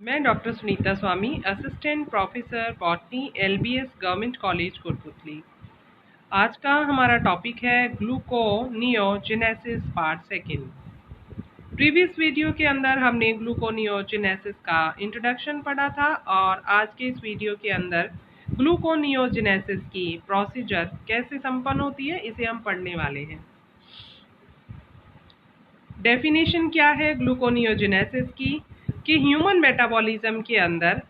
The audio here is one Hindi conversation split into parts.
मैं doctor Sunita Swami, assistant professor botany, LBS government college Kotputli. आज का हमारा टॉपिक है gluconeogenesis part second. Previous video के अंदर हमने ग्लूकोनियोजेनेसिस का इंट्रोडक्शन पढ़ा था और आज के इस वीडियो के अंदर ग्लूकोनियोजेनेसिस की प्रोसीजर कैसे संपन्न होती है इसे हम पढ़ने वाले हैं। डेफिनेशन क्या है ग्लूकोनियोजेनेसिस की कि ह्यूमन मेटाबॉलिज्म के अंदर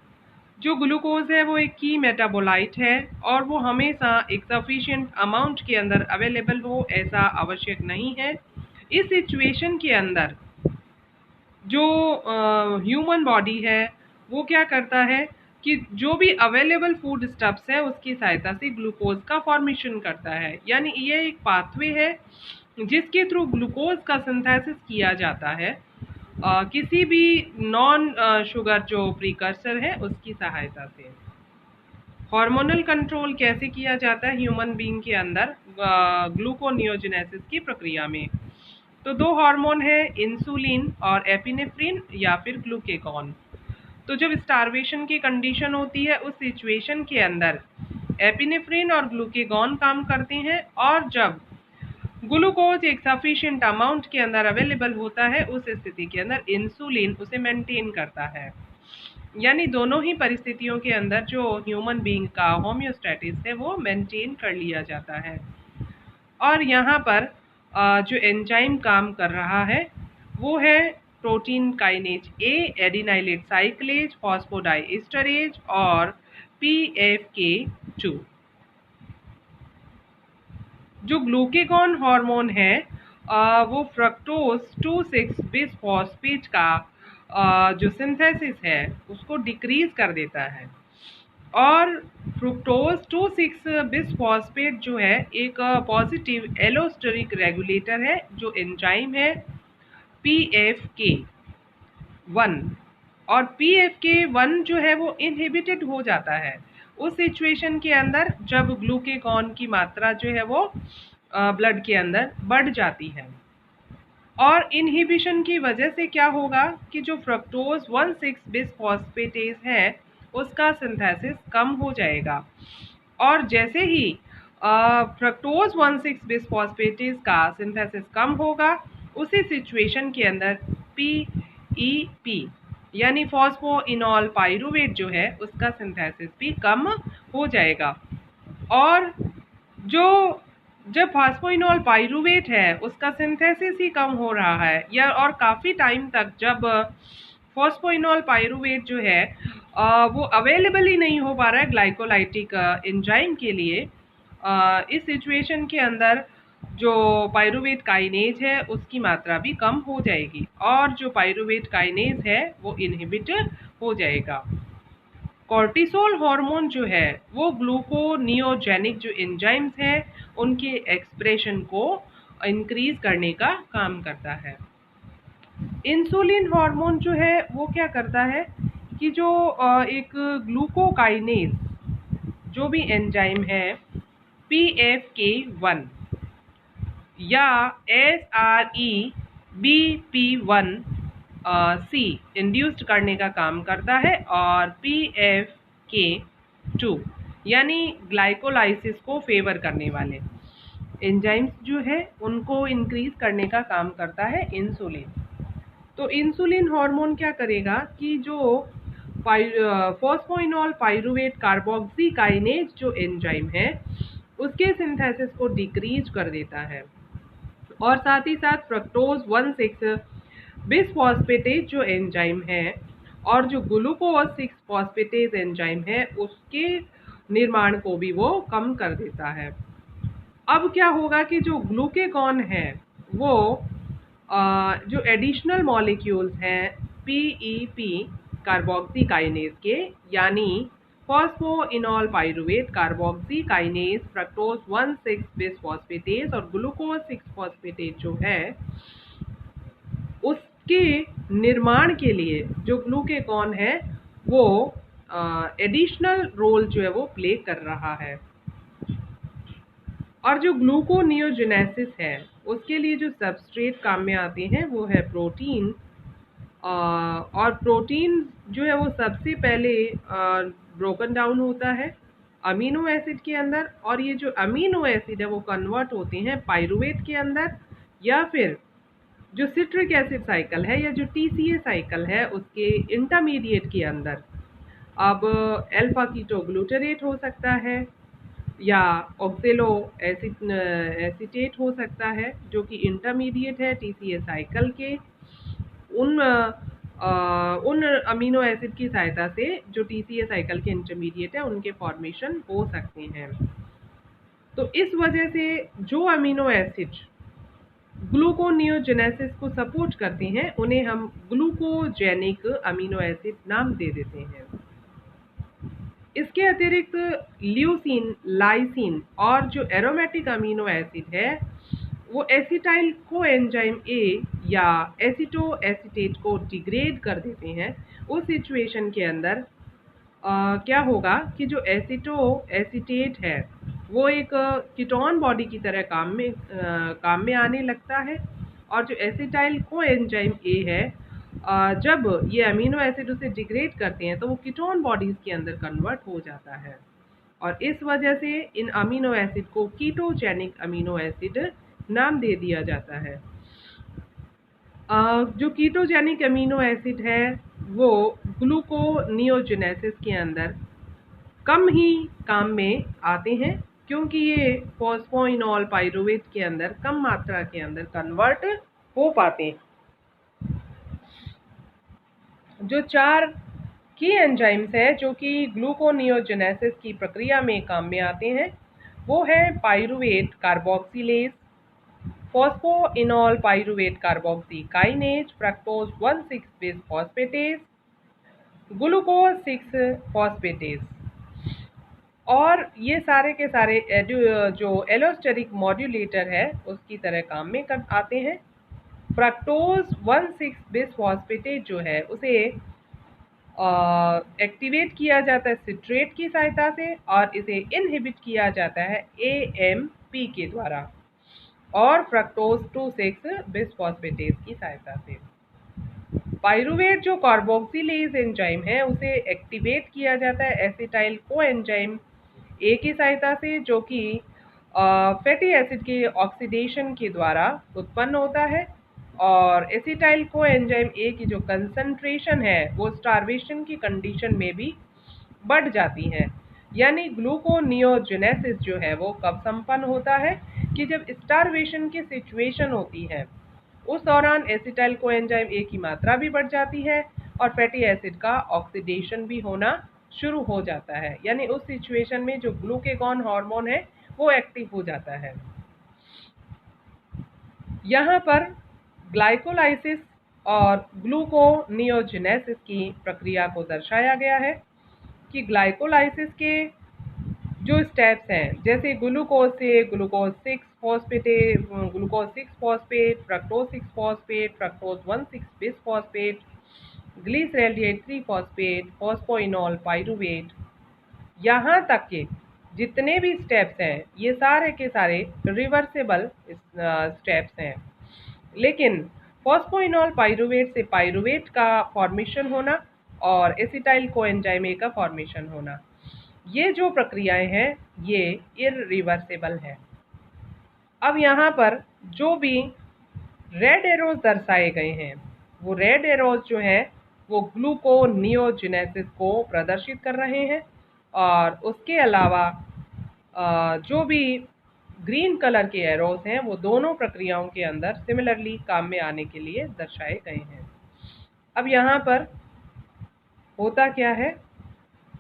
जो ग्लूकोज है वो एक की मेटाबोलाइट है और वो हमेशा एक सफिशिएंट अमाउंट के अंदर अवेलेबल हो ऐसा आवश्यक नहीं है। इस सिचुएशन के अंदर जो ह्यूमन बॉडी है वो क्या करता है कि जो भी अवेलेबल फूड स्टफ्स है उसकी सहायता से ग्लूकोज का फॉर्मेशन करता है। यानी ये एक पाथवे है जिसके थ्रू ग्लूकोज का सिंथेसिस किया जाता है किसी भी नॉन शुगर जो प्रीकर्सर है उसकी सहायता से। हार्मोनल कंट्रोल कैसे किया जाता है ह्यूमन बीइंग के अंदर ग्लूकोनियोजेनेसिस की प्रक्रिया में? तो दो हार्मोन है, इंसुलिन और एपिनेफ्रिन या फिर ग्लूकेगॉन। तो जब स्टारवेशन की कंडीशन होती है उस सिचुएशन के अंदर एपिनेफ्रिन और ग्लूकेगॉन काम करते हैं और जब ग्लूकोज एक सफिशिएंट अमाउंट के अंदर अवेलेबल होता है उस स्थिति के अंदर इंसुलिन उसे मेंटेन करता है। यानी दोनों ही परिस्थितियों के अंदर जो ह्यूमन बीइंग का होम्योस्टेटिस है वो मेंटेन कर लिया जाता है। और यहाँ पर जो एंजाइम काम कर रहा है वो है protein kinase A, adenylate cyclase, phosphodiesterase और PFK2। जो ग्लूकेगॉन हार्मोन है वो फ्रक्टोज 2,6 बिसफॉस्फेट का जो सिंथेसिस है उसको डिक्रीज कर देता है। और फ्रुक्टोज 2,6 बिसफॉस्फेट जो है एक पॉजिटिव एलोस्टेरिक रेगुलेटर है जो एंजाइम है PFK1। और PFK1 जो है वो इनहिबिटेड हो जाता है उस सिचुएशन के अंदर जब ग्लूकेगॉन की मात्रा जो है वो ब्लड के अंदर बढ़ जाती है। और इनहिबिशन की वजह से क्या होगा कि जो फ्रक्टोज 1,6 बिसफॉस्फेटेज है उसका सिंथेसिस कम हो जाएगा। और जैसे ही फ्रक्टोज 1,6 बिसफॉस्फेटेज का सिंथेसिस कम होगा उसी सिचुएशन के अंदर PEP यानी फॉस्फोइनॉल पाइरूवेट जो है उसका सिंथेसिस भी कम हो जाएगा। और जो जब फॉस्फोइनॉल पाइरूवेट है उसका सिंथेसिस ही कम हो रहा है या और काफ़ी टाइम तक जब फॉस्फोइनॉल पाइरूवेट जो है वो अवेलेबल ही नहीं हो पा रहा है ग्लाइकोलाइटिक एंजाइम के लिए, इस सिचुएशन के अंदर जो पाइरूवेट काइनेज है उसकी मात्रा भी कम हो जाएगी और जो पाइरूवेट काइनेज है वो इनहिबिट हो जाएगा। कॉर्टिसोल हार्मोन जो है वो ग्लूकोनियोजेनिक जो एंजाइम्स हैं उनके एक्सप्रेशन को इंक्रीज करने का काम करता है। इंसुलिन हार्मोन जो है वो क्या करता है कि जो एक ग्लूकोकाइनेज जो भी एंजाइम है PFK1 या SREBP1C इंड्यूस्ड करने का काम करता है और PFK2 यानी ग्लाइकोलाइसिस को फेवर करने वाले एंजाइम्स जो है उनको इंक्रीज करने का काम करता है इंसुलिन। तो इंसुलिन हार्मोन क्या करेगा कि जो फॉस्फोइनॉल पाइरूवेट कार्बोक्सी काइनेज जो एंजाइम है उसके सिंथेसिस को डिक्रीज कर देता है और साथ ही साथ फ्रक्टोज 1,6 बिसफॉस्फेटेज जो एंजाइम है और जो ग्लूकोज 6 फॉस्फेटेज एंजाइम है उसके निर्माण को भी वो कम कर देता है। अब क्या होगा कि जो ग्लूकेगॉन है वो जो एडिशनल मॉलिक्यूल्स हैं PEP कार्बोक्सी काइनेज के यानी phosphoenol pyruvate carboxy kinase fructose 1,6 बिसफॉस्फेटेज और ग्लूकोज 6 फॉस्फेटेज जो है उसके निर्माण के लिए जो ग्लूकेगॉन है वो एडिशनल रोल जो है वो प्ले कर रहा है। और जो ग्लूकोनियोजेनेसिस है उसके लिए जो सबस्ट्रेट काम में आते हैं वो है प्रोटीन और प्रोटीन जो है वो सबसे पहले ब्रोकन डाउन होता है अमीनो एसिड के अंदर, और ये जो अमीनो एसिड है वो कन्वर्ट होते हैं पाइरुवेट के अंदर, या फिर जो सिट्रिक एसिड साइकिल है या जो टीसीए साइकिल है उसके इंटरमीडिएट के अंदर। अब अल्फा कीटोग्लूटरेट हो सकता है या ऑक्सेलो एसिटेट हो सकता है, जो कि इंटरमीडिएट है टीसीए साइकिल के। उन अमीनो एसिड की सहायता से जो टीसीए साइकिल के इंटरमीडिएट है उनके फॉर्मेशन हो सकते हैं। तो इस वजह से जो अमीनो एसिड ग्लूकोनियोजेनेसिस को सपोर्ट करते हैं उन्हें हम ग्लूकोजेनिक अमीनो एसिड नाम दे देते हैं। इसके अतिरिक्त ल्यूसीन, लाइसिन और जो एरोमेटिक अमीनो एसिड है वो एसिटाइल कोएंजाइम ए या एसिटो एसिटेट को डिग्रेड कर देते हैं। उस सिचुएशन के अंदर क्या होगा कि जो एसिटो एसिटेट है वो एक कीटोन बॉडी की तरह काम में आने लगता है, और जो एसिटाइल कोएंजाइम ए है जब ये अमीनो एसिड उसे डिग्रेड करते हैं तो वो कीटोन बॉडीज के अंदर कन्वर्ट हो जाता है, और इस वजह से इन अमीनो एसिड को कीटोजेनिक अमीनो एसिड नाम दे दिया जाता है। जो कीटोजेनिक अमीनो एसिड है वो ग्लूकोनियोजेनेसिस के अंदर कम ही काम में आते हैं, क्योंकि ये फॉस्फोइनॉल पाइरुवेट के अंदर कम मात्रा के अंदर कन्वर्ट हो पाते हैं। जो 4 की एंजाइम्स है जो कि ग्लूकोनियोजेनेसिस की प्रक्रिया में काम में आते हैं वो है pyruvate carboxylase, phosphoenol pyruvate carboxy kinase, fructose 1,6 bisphosphatase, glucose 6 phosphatase. और ये सारे के सारे जो एलोस्टेरिक मॉड्यूलेटर है उसकी तरह काम में आते हैं। फ्रक्टोज 1,6 बिसफॉस्फेटेज जो है उसे एक्टिवेट किया जाता है सिट्रेट की सहायता से, और इसे इनहिबिट किया जाता है AMP के द्वारा और फ्रक्टोज 2,6 बिसफॉस्फेटेज की सहायता से। पाइरुवेट जो कार्बोक्सिलेज एंजाइम है उसे एक्टिवेट किया जाता है एसिटाइल कोएंजाइम ए की सहायता से, जो कि फैटी एसिड के ऑक्सीडेशन के द्वारा उत्पन्न होता है, और एसिटाइल कोएंजाइम ए की जो कंसंट्रेशन है वो स्टार्वेशन की कंडीशन में भी बढ़ जाती है। यानी ग्लूकोनियोजेनेसिस जो है वो कब संपन्न होता है कि जब स्टार्वेशन की सिचुएशन होती है, उस दौरान एसिटाइल कोएंजाइम ए की मात्रा भी बढ़ जाती है और फैटी एसिड का ऑक्सीडेशन भी होना शुरू हो जाता है। यानी उस सिचुएशन में जो ग्लूकेगॉन हार्मोन है वो एक्टिव हो जाता है। यहाँ पर ग्लाइकोलाइसिस और ग्लूकोनियोजेनेसिस की प्रक्रिया को दर्शाया गया है कि ग्लाइकोलाइसिस के जो स्टेप्स हैं, जैसे ग्लूकोज से glucose 6 phosphate, fructose 6 phosphate, fructose 1,6 bisphosphate, glyceraldehyde 3 phosphate, phosphoenol pyruvate, यहाँ तक के जितने भी स्टेप्स हैं ये सारे के सारे रिवर्सेबल स्टेप्स हैं। लेकिन फॉस्फोइनॉल पाइरुवेट से पाइरुवेट का फॉर्मेशन होना और एसिटाइल कोएंजाइम ए का फॉर्मेशन होना, ये जो प्रक्रियाएं हैं ये इररिवर्सेबल है। अब यहाँ पर जो भी रेड एरोज दर्शाए गए हैं वो रेड एरोज जो हैं वो ग्लूकोनियोजेनेसिस को प्रदर्शित कर रहे हैं, और उसके अलावा जो भी ग्रीन कलर के एरोज हैं वो दोनों प्रक्रियाओं के अंदर सिमिलरली काम में आने के लिए दर्शाए गए हैं। अब यहाँ पर होता क्या है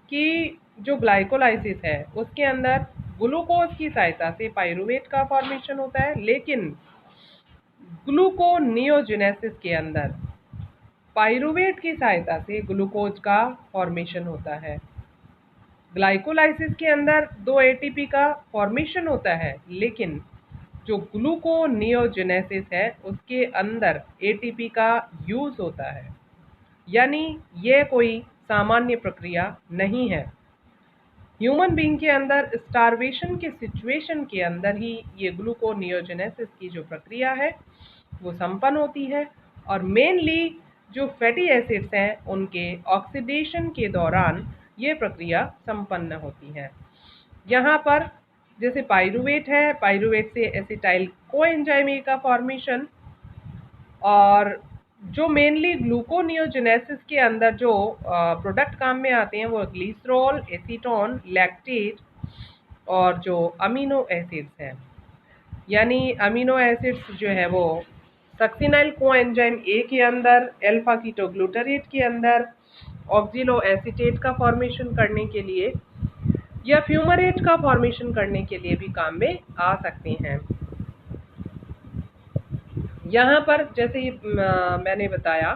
कि जो ग्लाइकोलाइसिस है उसके अंदर ग्लूकोज की सहायता से पाइरुवेट का फॉर्मेशन होता है, लेकिन ग्लूकोनियोजेनेसिस के अंदर पाइरुवेट की सहायता से ग्लूकोज का फॉर्मेशन होता है। ग्लाइकोलाइसिस के अंदर 2 ATP का फॉर्मेशन होता है, लेकिन जो ग्लूकोनियोजेनेसिस है उसके अंदर ATP का यूज होता है। यानी यह कोई सामान्य प्रक्रिया नहीं है। ह्यूमन बीइंग के अंदर स्टार्वेशन के सिचुएशन के अंदर ही ये ग्लूकोनियोजेनेसिस की जो प्रक्रिया है वो संपन्न होती है, और मेनली जो फैटी एसिड्स हैं उनके ऑक्सीडेशन के दौरान ये प्रक्रिया संपन्न होती है। यहाँ पर जैसे पाइरूवेट है, पाइरूवेट से एसिटाइल कोएंजाइम ए का फॉर्मेशन, और जो मेनली ग्लूकोनियोजेनेसिस के अंदर जो प्रोडक्ट काम में आते हैं वो ग्लिसरॉल, एसीटोन, लैक्टेट और जो अमीनो एसिड्स हैं। यानी अमीनो एसिड्स जो है वो सक्सिनाइल कोएंजाइम ए के अंदर, अल्फा कीटोग्लूटारेट के अंदर ऑक्सिलो एसीटेट का फॉर्मेशन करने के लिए या फ्यूमरेट का फॉर्मेशन करने के लिए भी काम में आ सकते हैं। यहाँ पर जैसे मैंने बताया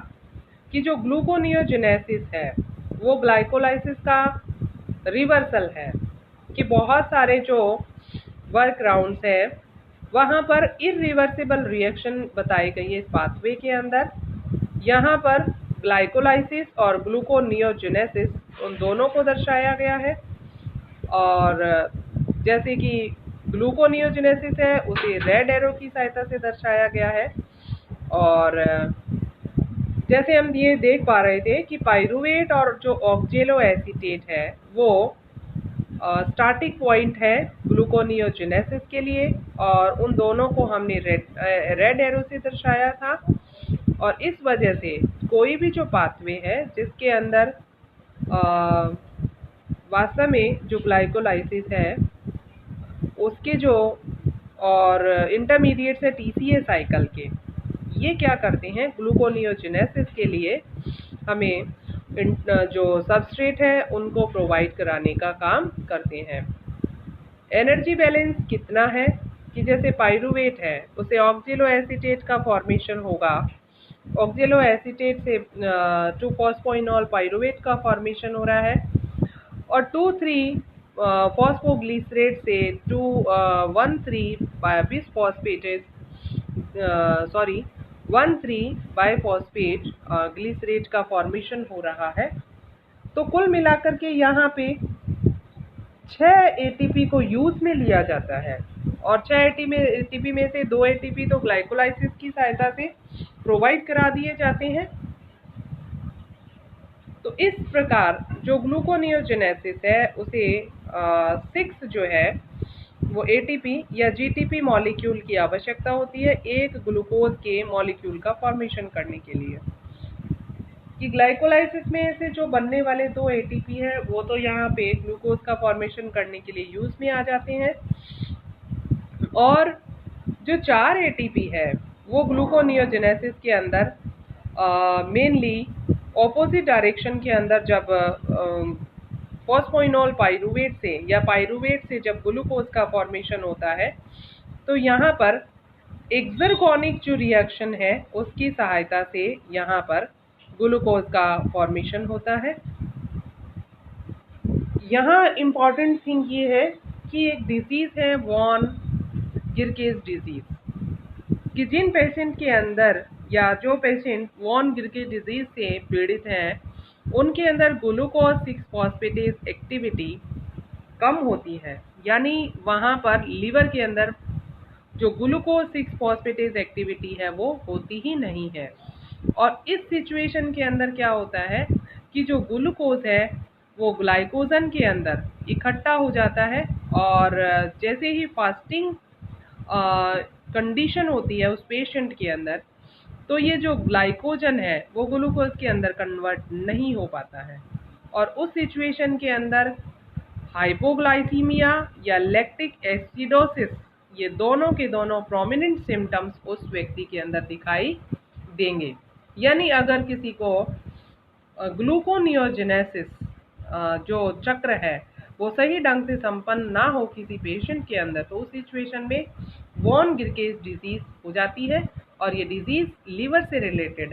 कि जो ग्लूकोनियोजेनेसिस है वो ग्लाइकोलाइसिस का रिवर्सल है, कि बहुत सारे जो वर्क राउंड्स है वहाँ पर इरिवर्सिबल रिएक्शन बताई गई है इस पाथवे के अंदर। यहाँ पर ग्लाइकोलाइसिस और ग्लूकोनियोजेनेसिस उन दोनों को दर्शाया गया है, और जैसे कि ग्लूकोनियोजेनेसिस है उसे रेड एरो की सहायता से दर्शाया गया है, और जैसे हम ये देख पा रहे थे कि पाइरूवेट और जो ऑक्जेलो एसीटेट है वो स्टार्टिंग पॉइंट है ग्लूकोनियोजेनेसिस के लिए, और उन दोनों को हमने रेड एरो से दर्शाया था। और इस वजह से कोई भी जो पाथवे है जिसके अंदर वास्तव में जो ग्लाइकोलाइसिस है उसके जो और इंटरमीडिएट से टीसीए साइकिल के, ये क्या करते हैं ग्लूकोनियोजेनेसिस के लिए हमें जो सबस्ट्रेट है उनको प्रोवाइड कराने का काम करते हैं। एनर्जी बैलेंस कितना है कि जैसे पाइरूवेट है उसे ऑक्सिलो एसीटेट का फॉर्मेशन होगा, ऑक्सिलो एसीटेट से 2-फॉस्फोइनॉल पाइरूवेट का फॉर्मेशन हो रहा है, और 2,3 फॉस्फोग्लिसरेट से 1,3 बाइफॉस्फेट ग्लिसरेट का फॉर्मेशन हो रहा है। तो कुल मिलाकर के यहाँ पे 6 एटीपी को यूज में लिया जाता है, और 6 एटीपी में से 2 एटीपी तो ग्लाइकोलाइसिस की सहायता से प्रोवाइड करा दिए जाते हैं। तो इस प्रकार जो ग्लूकोनियोजेनेसिस है उसे 6 जो है वो एटीपी या जीटीपी मॉलिक्यूल की आवश्यकता होती है एक ग्लूकोज के मॉलिक्यूल का फॉर्मेशन करने के लिए। कि ग्लाइकोलाइसिस में से जो बनने वाले 2 एटीपी है वो तो यहाँ पे ग्लूकोज का फॉर्मेशन करने के लिए यूज में आ जाते हैं, और जो 4 एटीपी है वो ग्लूकोनियोजेनेसिस के अंदर मेनली ऑपोजिट डायरेक्शन के अंदर जब फॉस्फोइनॉल पाइरूवेट से या पाइरूवेट से जब ग्लूकोज का फॉर्मेशन होता है तो यहाँ पर एक्सरगोनिक जो रिएक्शन है उसकी सहायता से यहाँ पर ग्लूकोज का फॉर्मेशन होता है। यहाँ इम्पॉर्टेंट थिंग ये है कि एक डिजीज़ है वॉन गिरकेज डिजीज़, कि जिन पेशेंट के अंदर या जो पेशेंट वॉन गिरकेज डिजीज़ से पीड़ित हैं उनके अंदर ग्लूकोज 6 फॉस्फेटेज एक्टिविटी कम होती है, यानी वहाँ पर लीवर के अंदर जो ग्लूकोज 6 फॉस्फेटेज एक्टिविटी है वो होती ही नहीं है। और इस सिचुएशन के अंदर क्या होता है कि जो ग्लूकोज है वो ग्लाइकोजन के अंदर इकट्ठा हो जाता है, और जैसे ही फास्टिंग कंडीशन होती है उस पेशेंट के अंदर तो ये जो ग्लाइकोजन है वो ग्लूकोज के अंदर कन्वर्ट नहीं हो पाता है, और उस सिचुएशन के अंदर हाइपोग्लाइसीमिया या लैक्टिक एसिडोसिस ये दोनों के दोनों प्रोमिनेंट सिम्टम्स उस व्यक्ति के अंदर दिखाई देंगे। यानी अगर किसी को ग्लूकोनियोजेनेसिस जो चक्र है वो सही ढंग से संपन्न ना हो किसी पेशेंट के अंदर तो उस सिचुएशन में वॉन गिरकेज डिजीज हो जाती है, और ये डिजीज लीवर से रिलेटेड है।